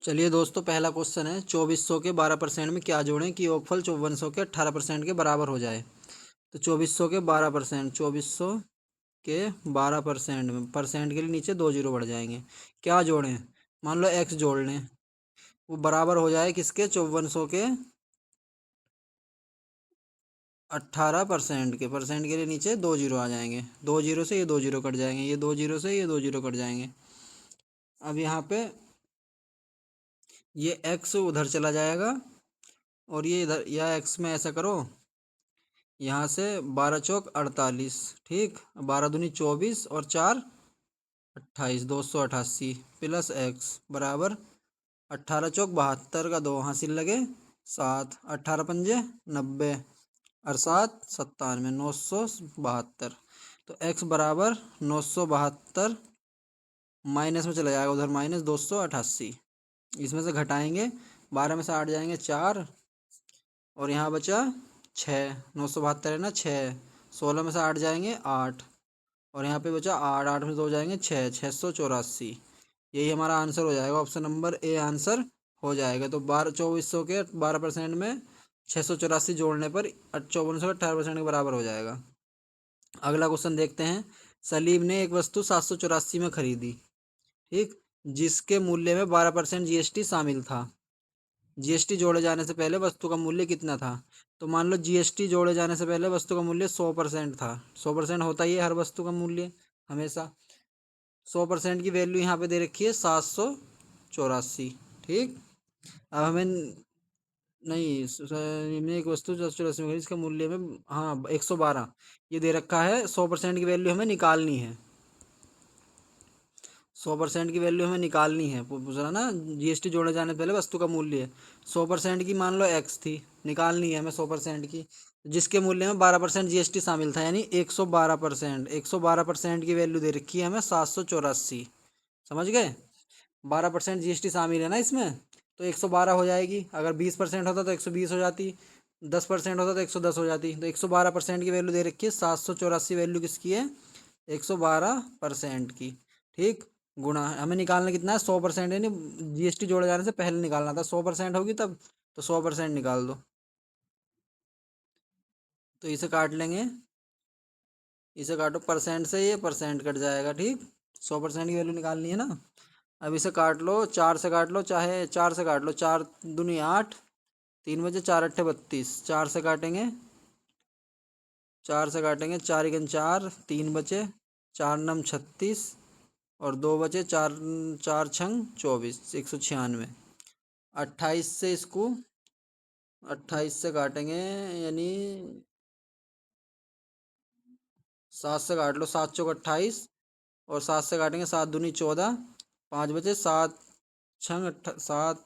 चलिए दोस्तों, पहला क्वेश्चन है 2400 के 12% में क्या जोड़ें कि योगफल 5400 के 18% के बराबर हो जाए। तो 2400 के 12%, 2400 के 12% में परसेंट के लिए नीचे 2 जीरो बढ़ जाएंगे। क्या जोड़ें? मान लो x जोड़ लें, वो बराबर हो जाए किसके? 5400 के 18% के। परसेंट के लिए नीचे 2 जीरो आ जाएंगे, 2 जीरो से ये 2 जीरो कट जाएंगे, ये 2 जीरो से ये 2 जीरो कट जाएंगे। अब यहाँ पे ये x उधर चला जाएगा और ये इधर, या x में ऐसा करो, यहाँ से 12 चौक 48, ठीक, 12 दूनी 24 और 4 28, 288 प्लस x बराबर 18 चौक 72 का 2 हासिल लगे 7, 18 पंजे 90 और 7 97, 972। तो x बराबर 972 माइनस में चला जाएगा, उधर माइनस 288, इसमें से घटाएंगे 12 में से 8 जाएंगे 4 और यहाँ बचा 6, 972 है ना 6, 16 में से 8 जाएंगे 8 और यहाँ पे बचा 8, 8 में से 2 जाएंगे 6, 684। यही हमारा आंसर हो जाएगा, ऑप्शन नंबर ए आंसर हो जाएगा। तो 2400 के 12% में 684 जोड़ने पर 5400 के 18% के बराबर हो जाएगा। अगला क्वेश्चन देखते हैं। सलीम ने एक वस्तु 784 में खरीदी, ठीक, जिसके मूल्य में 12% जीएसटी शामिल था। जीएसटी जोड़े जाने से पहले वस्तु का मूल्य कितना था? तो मान लो जीएसटी जोड़े जाने से पहले वस्तु का मूल्य 100% था। 100% होता ही है हर वस्तु का मूल्य हमेशा। 100% की वैल्यू यहाँ पे दे रखी है 784, ठीक। अब हमें नहीं, में एक वस्तु 784 में इसका मूल्य में, हाँ 112 ये दे रखा है। 100% की वैल्यू हमें निकालनी है, 100% की वैल्यू हमें निकालनी है। पूछ रहा ना, जीएसटी जोड़े जाने से पहले वस्तु का मूल्य 100% की मान लो एक्स थी, निकालनी है हमें 100% की, जिसके मूल्य में 12% जीएसटी शामिल था, यानी 112%। 112% की वैल्यू दे रखी है हमें 784, समझ गए? 12% जीएसटी शामिल है ना इसमें, तो 112 हो जाएगी। अगर 20% होता तो 120 हो जाती, 10% होता तो 110 हो जाती। तो 112% की वैल्यू दे रखी है, 784 वैल्यू किसकी है? 112% की, ठीक। गुणा हमें निकालना कितना है? 100%, यानी जीएसटी जोड़े जाने से पहले निकालना था। 100% होगी तब, तो 100% निकाल दो। तो इसे काट लेंगे, इसे काटो, परसेंट से ये परसेंट कट जाएगा, ठीक। 100% की वैल्यू निकालनी है ना। अब इसे काट लो, 4 से काट लो, चाहे 4 से काट लो, 4 दूनी 8, 3 बजे 4 अट्ठे 32, 4 से काटेंगे, 4 से काटेंगे, 4 एकन 4, 3 बचे, 4 नम 36 और 2 बचे, 4 4 छंग 24, 196। 28 से इसको, 28 से काटेंगे, यानी 7 से काट लो, 7 चौक 28 और 7 से काटेंगे, 7 दूनी 14, 5 बचे, 7 छंग 7,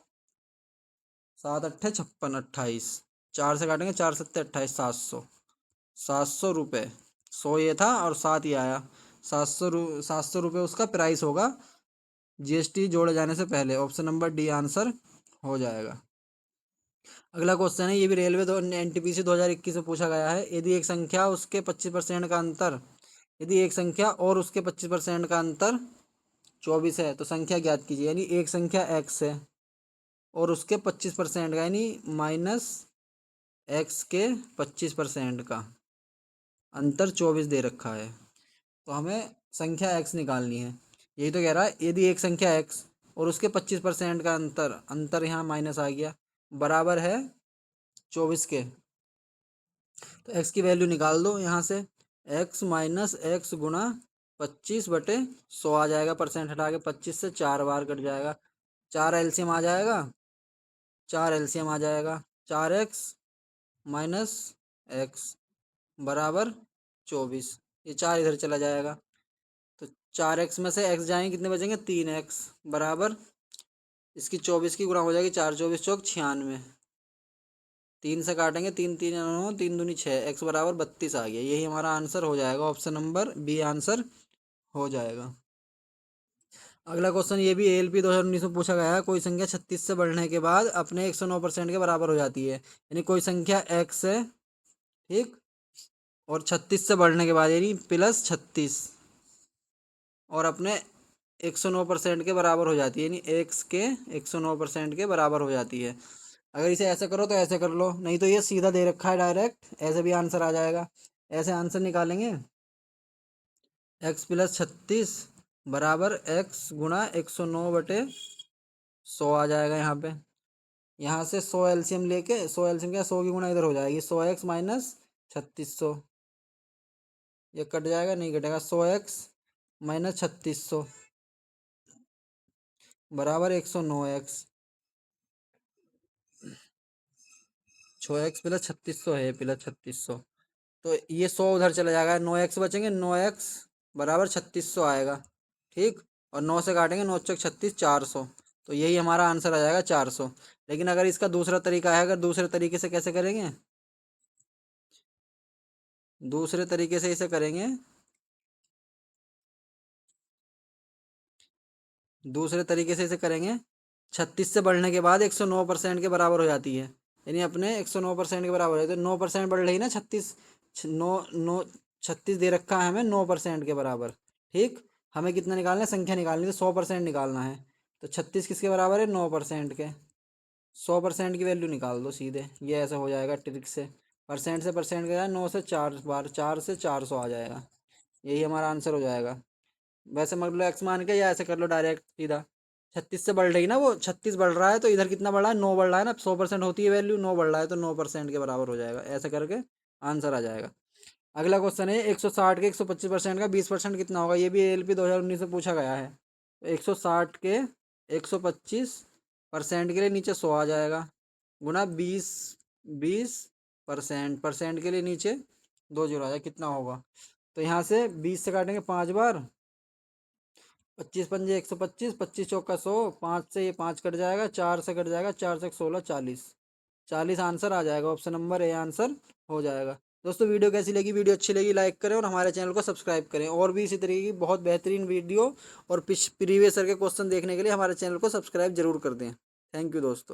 7 अट्ठे 56, 28, 4 से काटेंगे, 4 सत्ते 28, 700, 700 रुपये। 100 ये था और 7 ये आया, 700 रुपये उसका प्राइस होगा, जीएसटी जोड़े जाने से पहले। ऑप्शन नंबर डी आंसर हो जाएगा। अगला क्वेश्चन है, ये भी रेलवे एनटीपीसी 2021 में पूछा गया है। यदि एक संख्या उसके 25% का अंतर, यदि एक संख्या और उसके 25% का अंतर 24 है, तो संख्या ज्ञात कीजिए। यानी एक संख्या एक्स है और उसके 25% का, यानी माइनस एक्स के 25% का अंतर 24 दे रखा है, तो हमें संख्या एक्स निकालनी है। यही तो कह रहा है, यदि एक संख्या एक्स और उसके 25% का अंतर, अंतर यहाँ माइनस आ गया, बराबर है 24 के, तो एक्स की वैल्यू निकाल दो यहाँ से। एक्स माइनस एक्स गुणा 25/100 आ जाएगा, परसेंट हटा के 25 से 4 बार कट जाएगा, 4 एलसीएम आ जाएगा, 4 एलसीएम आ जाएगा, 4x माइनस एक्स बराबर 24, ये 4 इधर चला जाएगा, तो 4x में से x जाएंगे, कितने बचेंगे? 3x बराबर, इसकी 24 की गुणा हो जाएगी, 4 24 चौक 96, 3 से काटेंगे, 3 3 9, 3 दूनी 6, x बराबर 32 आ गया। यही हमारा आंसर हो जाएगा, ऑप्शन नंबर बी आंसर हो जाएगा। अगला क्वेश्चन, ये भी एएलपी 2019 में पूछा गया है। कोई संख्या 36 से बढ़ने के बाद अपने 109% के बराबर हो जाती है, यानी कोई संख्या x है, ठीक, और 36 से बढ़ने के बाद यानी +36 और अपने 109% के बराबर हो जाती है, यानी x के 109% के बराबर हो जाती है। अगर इसे ऐसे करो तो ऐसे कर लो, नहीं तो ये सीधा दे रखा है डायरेक्ट, ऐसे भी आंसर आ जाएगा। ऐसे आंसर निकालेंगे, x+36 बराबर x गुणा 109/100 आ जाएगा यहाँ पे। यहाँ से 100 एलसीएम लेके, 100 एलसीएम क्या, 100 की गुणा इधर हो जाएगी, 100x माइनस 3600, ये कट जाएगा, नहीं कटेगा, 100x माइनस 3600 बराबर 109x। 6x+3600 है, +3600, तो ये 100 उधर चला जाएगा, 9x बचेंगे, 9x बराबर 3600 आएगा। ठीक, और 9 से काटेंगे, 9 चौक 36, 400, तो यही हमारा आंसर आ जाएगा 400। लेकिन अगर इसका दूसरा तरीका है, अगर दूसरे तरीके से कैसे करेंगे, दूसरे तरीके से इसे करेंगे, दूसरे तरीके से इसे करेंगे, 36 से बढ़ने के बाद 109% के बराबर हो जाती है, यानी अपने 109% के बराबर है, तो 9% बढ़ रही ना, 36, नौ नौ 36 दे रखा है हमें 9% के बराबर। ठीक, हमें कितना निकालना है, संख्या निकालनी है, तो 100% निकालना है, तो 36 किसके बराबर है, 9% के। 100% की वैल्यू निकाल दो सीधे, ये ऐसा हो जाएगा ट्रिक से। परसेंट से परसेंट गया, 9 से 4 बार, 4 से 400 आ जाएगा, यही हमारा आंसर हो जाएगा। वैसे मतलब एक्स मान के, या ऐसे कर लो डायरेक्ट सीधा, 36 से बढ़ रही ना, वो 36 बढ़ रहा है, तो इधर कितना बढ़ रहा है, 9 बढ़ रहा है ना, 100% होती है वैल्यू, 9 बढ़ रहा है, तो 9% के बराबर हो जाएगा, ऐसे करके आंसर आ जाएगा। अगला क्वेश्चन है, 160 के 125% का 20% कितना होगा, ये भी ALP 2019 से पूछा गया है। तो 160 के 125% के लिए नीचे 100 आ जाएगा, गुना 20% परसेंट के लिए नीचे 2 जीरो आ जाएगा, कितना होगा, तो यहाँ से 20 से काटेंगे 5 बार, 25×5 125, 25×4 100, 5 से ये 5 कट जाएगा, 4 से कट जाएगा, 4 से 16, 40, 40 आंसर आ जाएगा, ऑप्शन नंबर ए आंसर हो जाएगा। दोस्तों वीडियो कैसी लगी, वीडियो अच्छी लगी लाइक करें और हमारे चैनल को सब्सक्राइब करें, और भी इसी तरीके की बहुत बेहतरीन वीडियो और प्रीवियस ईयर के क्वेश्चन देखने के लिए हमारे चैनल को सब्सक्राइब जरूर कर दें। थैंक यू दोस्तों।